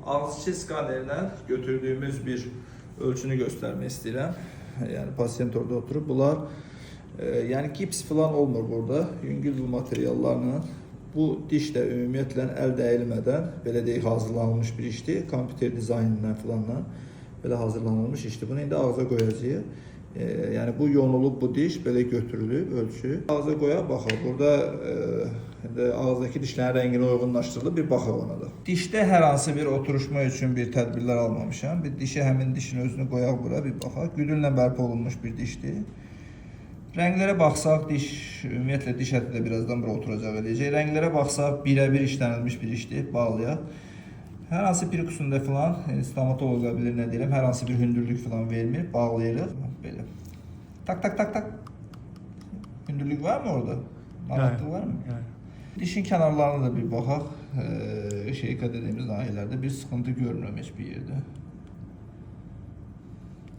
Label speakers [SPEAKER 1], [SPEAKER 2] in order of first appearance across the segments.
[SPEAKER 1] Ağız içi skanerlə götürdüğümüz bir ölçünü göstermek istedim. Yani pasient orada oturup bunlar yani gips falan olmur burada. Yüngül materiallarla bu diş də ümumiyyətlə əl dəyilmədən belə deyək hazırlanmış bir işdir. Kompüter dizaynından falanla belə hazırlanılmış işdir. Bunu indi ağza qoyacağıq. Yani bu yonulub bu diş belə götürülüb ölçü. Ağza qoyaq baxaq. Burada ağızdakı dişlərin rəngini uyğunlaşdırılıb bir baxaq ona da. Dişdə hər hansı bir oturuşma üçün bir tədbirlər almamışam. Bir dişə həmin dişin özünü qoyaq bura bir baxaq. Güdüllə bərpa olunmuş bir dişdir. Rənglərə baxsaq, ümumiyyətlə diş əti də birazdan bura oturacaq eləyəcək. Rənglərə baxsaq, birə-bir işlənilmiş bir işdir, bağlayaq. Hər hansı bir qusunda falan, stomatoloqlar bilir nə deyirəm, hər hansı bir hündürlük falan vermir, bağlayırıq. Belə. Tak tak tak tak. Hündürlük var mı orada? Narahatlıq var mı? Dişin kənarlarına da bir baxaq. Şeyka dediğimiz nahiyələrdə bir sıxıntı görmürəm heç bir yerdə.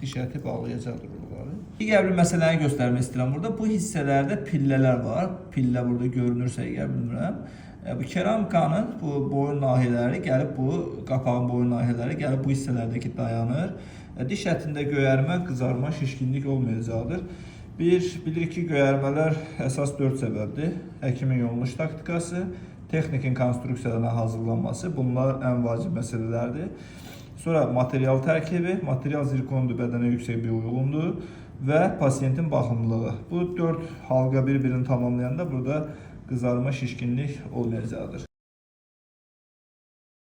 [SPEAKER 1] Diş əti bağlayacaqdır buraları. Digər bir məsələni göstərmək istəyirəm burada. Bu hissələrdə pillələr var. Pillə burada görünürsə əgər bilmirəm. Bu keramikanın bu boyun nahiyələri gəlib bu qapağın boyun nahiyələri gəlib bu hissələrdəki dayanır. Diş ətində göyərmə, qızarma, şişkinlik olmayacaqdır. Bilirik ki, göyərmələr əsas 4 səbəbdir. Həkimin yolunmuş taktikası, texnikin konstruksiyalarına hazırlanması. Bunlar ən vacib məsələlərdir. Sonra material tərkibi, material zirkondur, bədənə yüksək bir uyğundur və pasiyentin baxımlılığı. Bu 4 halqa bir-birini tamamlayanda burada qızarma, şişkinlik olmayacaqdır.